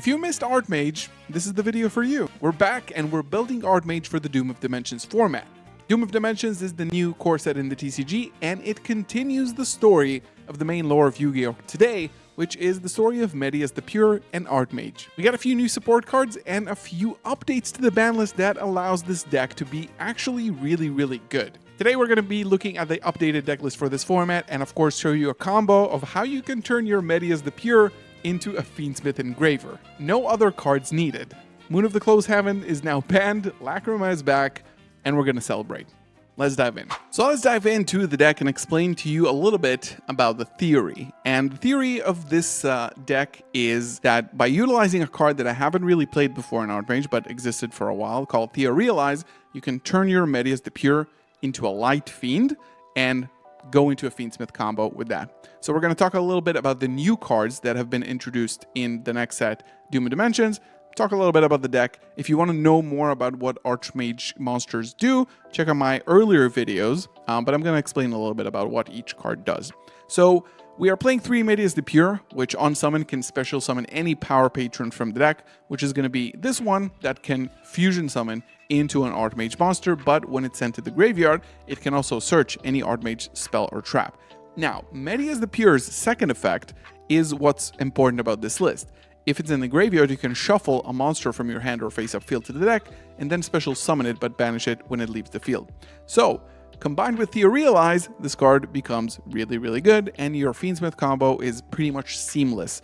If you missed Artmage, this is the video for you. We're back and we're building Artmage for the Doom of Dimensions format. Doom of Dimensions is the new core set in the TCG, and it continues the story of the main lore of Yu-Gi-Oh! Today, which is the story of Medias the Pure and Artmage. We got a few new support cards and a few updates to the ban list that allows this deck to be actually really good. Today we're going to be looking at the updated deck list for this format and of course show you a combo of how you can turn your Medias the Pure into a Fiendsmith Engraver. No other cards needed. Moon of the Closed Heaven is now banned, Lacrima is back, and we're going to celebrate. Let's dive in. So let's dive into the deck and explain to you a little bit about the theory. And the theory of this deck is that by utilizing a card that I haven't really played before in Artmage but existed for a while called Theorealize, you can turn your Medias the Pure into a Light Fiend and go into a Fiendsmith combo with that. So we're going to talk a little bit about the new cards that have been introduced in the next set, Doom of Dimensions, talk a little bit about the deck. If you want to know more about what Artmage monsters do, check out my earlier videos, but I'm going to explain a little bit about what each card does. So we are playing 3 Medias the Pure, which on summon can special summon any power patron from the deck, which is going to be this one that can fusion summon into an Artmage monster, but when it's sent to the graveyard, it can also search any Artmage spell or trap. Now, Medias the Pure's second effect is what's important about this list. If it's in the graveyard, you can shuffle a monster from your hand or face-up field to the deck, and then special summon it but banish it when it leaves the field. So, combined with Theorealize, this card becomes really good, and your Fiendsmith combo is pretty much seamless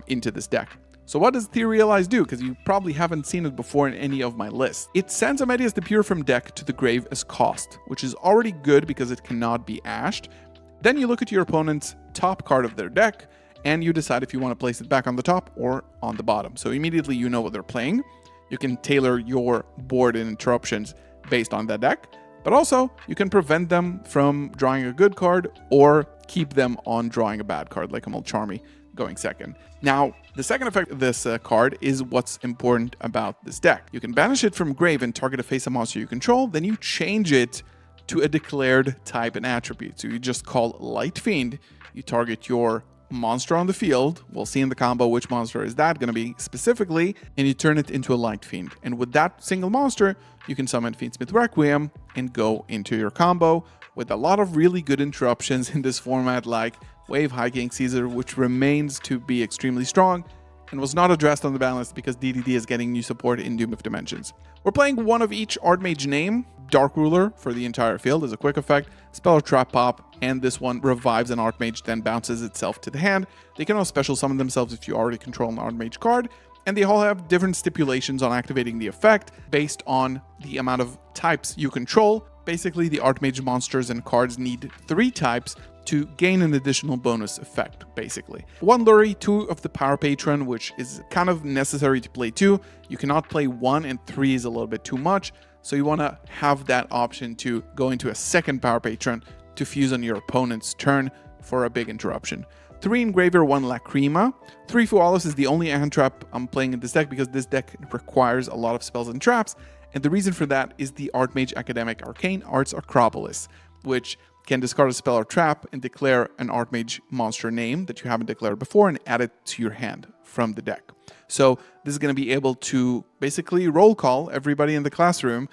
into this deck. So what does Theorealize do? Because you probably haven't seen it before in any of my lists. It sends a Medias the Pure from deck to the grave as cost, which is already good because it cannot be ashed. Then you look at your opponent's top card of their deck, and you decide if you want to place it back on the top or on the bottom. So immediately you know what they're playing. You can tailor your board and interruptions based on that deck, but also you can prevent them from drawing a good card or keep them on drawing a bad card, like a Mulcharmy going second. Now, the second effect of this card is what's important about this deck. You can banish it from grave and target a face-up monster you control, then you change it to a declared type and attribute. So you just call Light Fiend, you target your monster on the field, we'll see in the combo which monster is that going to be specifically, and you turn it into a Light Fiend. And with that single monster, you can summon Fiendsmith Requiem and go into your combo with a lot of really good interruptions in this format, like Wave High King Caesar, which remains to be extremely strong and was not addressed on the ban list because DDD is getting new support in Doom of Dimensions. We're playing one of each Artmage name. Dark Ruler for the entire field is a quick effect, Spell or Trap Pop, and this one revives an Artmage, then bounces itself to the hand. They can all special summon themselves if you already control an Artmage card, and they all have different stipulations on activating the effect based on the amount of types you control. Basically, the Artmage monsters and cards need 3 types to gain an additional bonus effect, basically. 1 Luri, 2 of the Power Patron, which is kind of necessary to play 2. You cannot play 1, and 3 is a little bit too much, so you want to have that option to go into a second Power Patron to fuse on your opponent's turn for a big interruption. 3 Engraver, 1 Lacrima. 3 Fualis is the only hand trap I'm playing in this deck because this deck requires a lot of spells and traps, and the reason for that is the Artmage Academic Arcane Arts Acropolis, which can discard a spell or trap and declare an Artmage monster name that you haven't declared before and add it to your hand from the deck. So this is going to be able to basically roll call everybody in the classroom,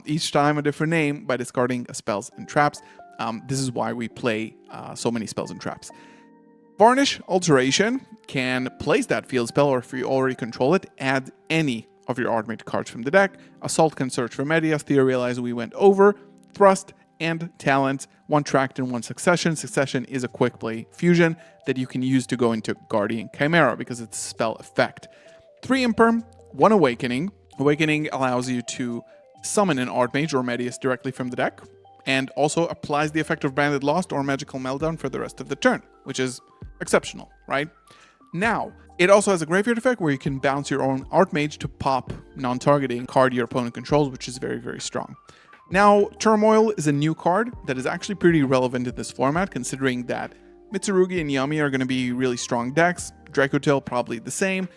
each time a different name by discarding spells and traps. This is why we play so many spells and traps. Varnish Alteration can place that field spell, or if you already control it, add any of your Artmage cards from the deck. Assault can search for Medias. Theorealize we went over. Thrust and Talent, 1 Tracked and 1 Succession. Succession is a quick play fusion that you can use to go into Guardian Chimera because it's a spell effect. 3 Imperm, 1 Awakening. Awakening allows you to summon an Artmage or Medias directly from the deck, and also applies the effect of Branded Lost or Magical Meltdown for the rest of the turn, which is exceptional, right? Now, it also has a graveyard effect where you can bounce your own Artmage to pop non-targeting card your opponent controls, which is very strong. Now, Turmoil is a new card that is actually pretty relevant in this format, considering that Mitsurugi and Yami are going to be really strong decks, Dracotail probably the same.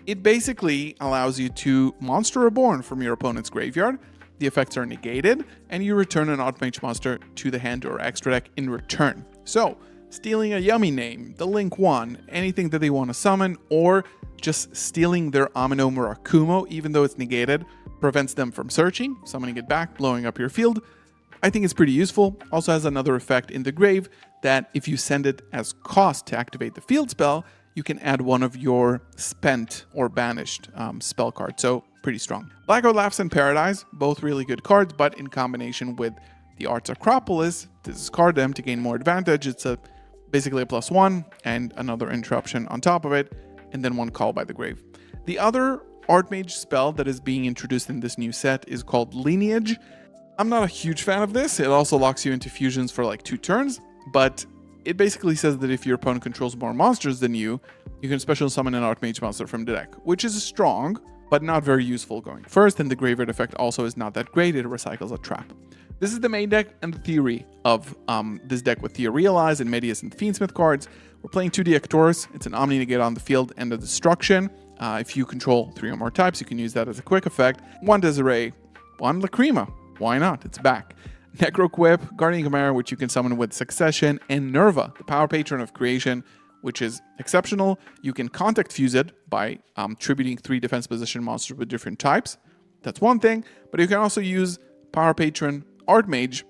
It basically allows you to Monster Reborn from your opponent's graveyard. The effects are negated, and you return an Artmage monster to the hand or extra deck in return. So, stealing a Yummy name, the Link 1, anything that they want to summon, or just stealing their Amino Murakumo, even though it's negated, prevents them from searching, summoning it back, blowing up your field. I think it's pretty useful. Also has another effect in the grave that if you send it as cost to activate the field spell, you can add one of your spent or banished spell cards. So pretty strong. Blackout Laughs and Paradise, both really good cards, but in combination with the Art's Acropolis, to discard them to gain more advantage. It's basically a +1 and another interruption on top of it, and then one call by the grave. The other Artmage spell that is being introduced in this new set is called Lineage. I'm not a huge fan of this. It also locks you into fusions for like 2 turns, but it basically says that if your opponent controls more monsters than you can special summon an Artmage monster from the deck, which is strong, but not very useful going first, and the graveyard effect also is not that great. It recycles a trap. This is the main deck and the theory of this deck with Theorealize and Medius and Fiendsmith cards. We're playing 2D Ectorus. It's an Omni Negate on the field and a Destruction. If you control 3 or more types, you can use that as a quick effect. 1 Desiree, 1 Lacrima. Why not? It's back. Necroquip, Guardian Chimera, which you can summon with Succession, and Nerva, the Power Patron of Creation, which is exceptional. You can Contact Fuse it by tributing 3 defense position monsters with different types. That's one thing, but you can also use Power Patron Artmage,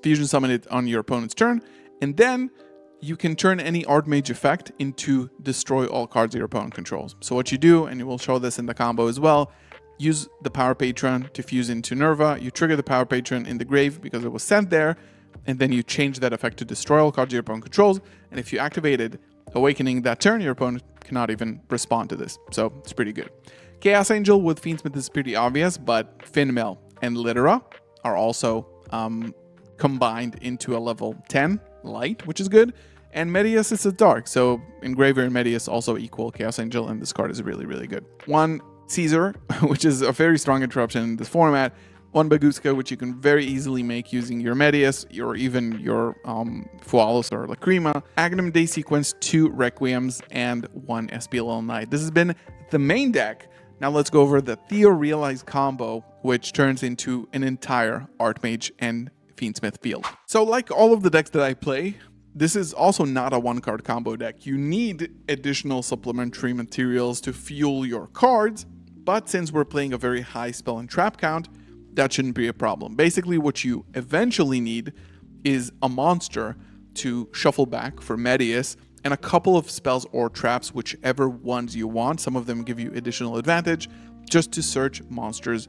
fusion summon it on your opponent's turn, and then you can turn any Artmage effect into destroy all cards your opponent controls. So what you do, and you will show this in the combo as well, use the Power Patron to fuse into Nerva, you trigger the Power Patron in the grave because it was sent there, and then you change that effect to destroy all cards your opponent controls, and if you activated Awakening that turn, your opponent cannot even respond to this, so it's pretty good. Chaos Angel with Fiendsmith is pretty obvious, but Finmail and Littera are also combined into a level 10 light, which is good. And Medius is a dark, so Engraver and Medius also equal Chaos Angel, and this card is really, really good. 1 Caesar, which is a very strong interruption in this format. 1 Baguska, which you can very easily make using your Medius, or even your Fualos or Lacrima. Agnum Day Sequence, 2 Requiems, and 1 SPLL Knight. This has been the main deck. Now let's go over the Theorealize combo, which turns into an entire Artmage and Fiendsmith field. So like all of the decks that I play, this is also not a 1-card combo deck. You need additional supplementary materials to fuel your cards, but since we're playing a very high spell and trap count, that shouldn't be a problem. Basically, what you eventually need is a monster to shuffle back for Medius, and a couple of spells or traps, whichever ones you want. Some of them give you additional advantage, just to search monsters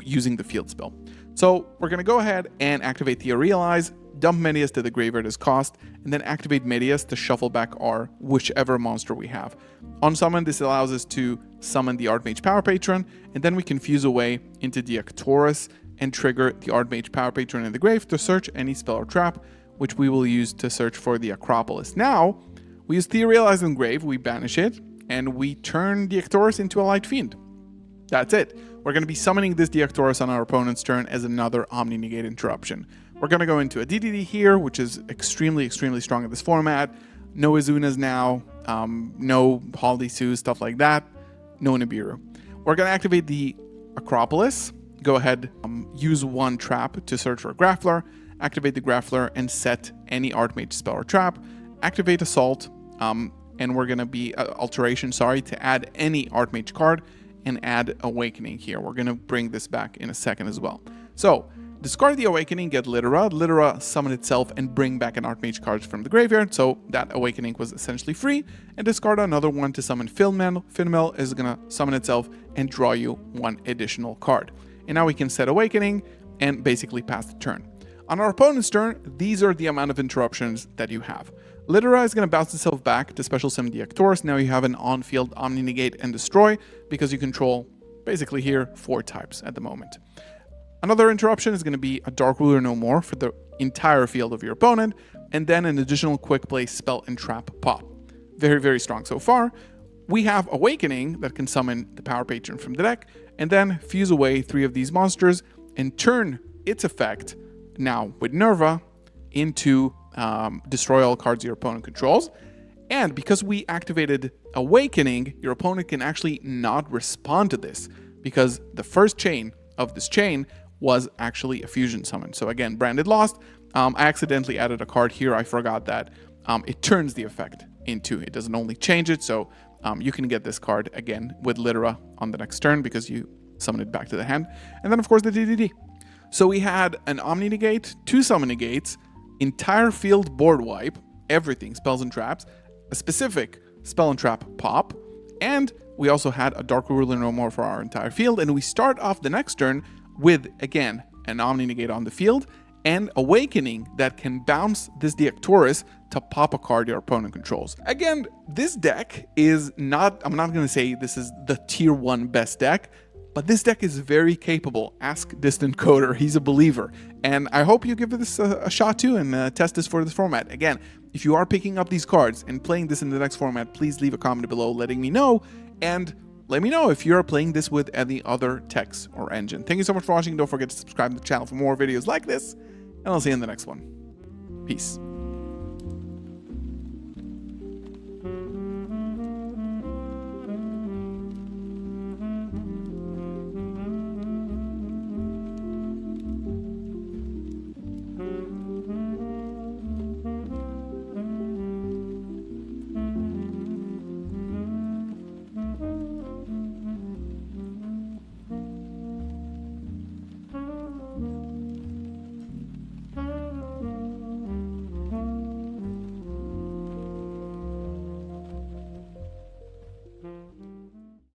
using the field spell. So we're going to go ahead and activate Theorealize, dump Medius to the graveyard as cost, and then activate Medius to shuffle back our whichever monster we have. On summon, this allows us to summon the Artmage Power Patron, and then we can fuse away into the Ectorus and trigger the Artmage Power Patron in the grave to search any spell or trap, which we will use to search for the Acropolis. Now, we use Theorealize in grave, we banish it, and we turn the Ectorus into a Light Fiend. That's it. We're going to be summoning this Ectorus on our opponent's turn as another Omni Negate interruption. We're going to go into a DDD here, which is extremely, extremely strong in this format. No Izunas now, no Holiday Sue, stuff like that. No Nibiru. We're going to activate the Acropolis. Go ahead, use 1 trap to search for a Grappler. Activate the Grappler and set any Artmage spell or trap. Activate Assault, and we're going to be Alteration, to add any Artmage card and add Awakening here. We're going to bring this back in a second as well. So, discard the Awakening, get Littera. Littera summon itself and bring back an Artmage card from the graveyard, so that Awakening was essentially free. And discard another one to summon Finmail. Finmail is going to summon itself and draw you 1 additional card. And now we can set Awakening and basically pass the turn. On our opponent's turn, these are the amount of interruptions that you have. Littera is going to bounce itself back to special summon the Ectorus. Now you have an on-field Omni Negate and Destroy, because you control, basically here, 4 types at the moment. Another interruption is going to be a Dark Ruler No More for the entire field of your opponent, and then an additional quick play spell and trap pop. Very, very strong so far. We have Awakening that can summon the Power Patron from the deck, and then fuse away 3 of these monsters and turn its effect, now with Nerva, into destroy all cards your opponent controls. And because we activated Awakening, your opponent can actually not respond to this, because the first chain of this chain was actually a fusion summon. So again, Branded Lost. I accidentally added a card here. I forgot that it turns the effect into, it doesn't only change it, so you can get this card again with Litera on the next turn because you summon it back to the hand. And then, of course, the DDD. So we had an Omni Negate, 2 Summon Negates, entire field board wipe, everything, spells and traps, a specific spell and trap pop, and we also had a Dark Ruler no more for our entire field. And we start off the next turn with, again, an Omni Negate on the field, and Awakening that can bounce this Deactorus to pop a card your opponent controls. Again, this deck is not, I'm not going to say this is the tier 1 best deck, but this deck is very capable. Ask Distant Coder, he's a believer. And I hope you give this a shot too and test this for this format. Again, if you are picking up these cards and playing this in the next format, please leave a comment below letting me know. And let me know if you're playing this with any other text or engine. Thank you so much for watching. Don't forget to subscribe to the channel for more videos like this. And I'll see you in the next one. Peace.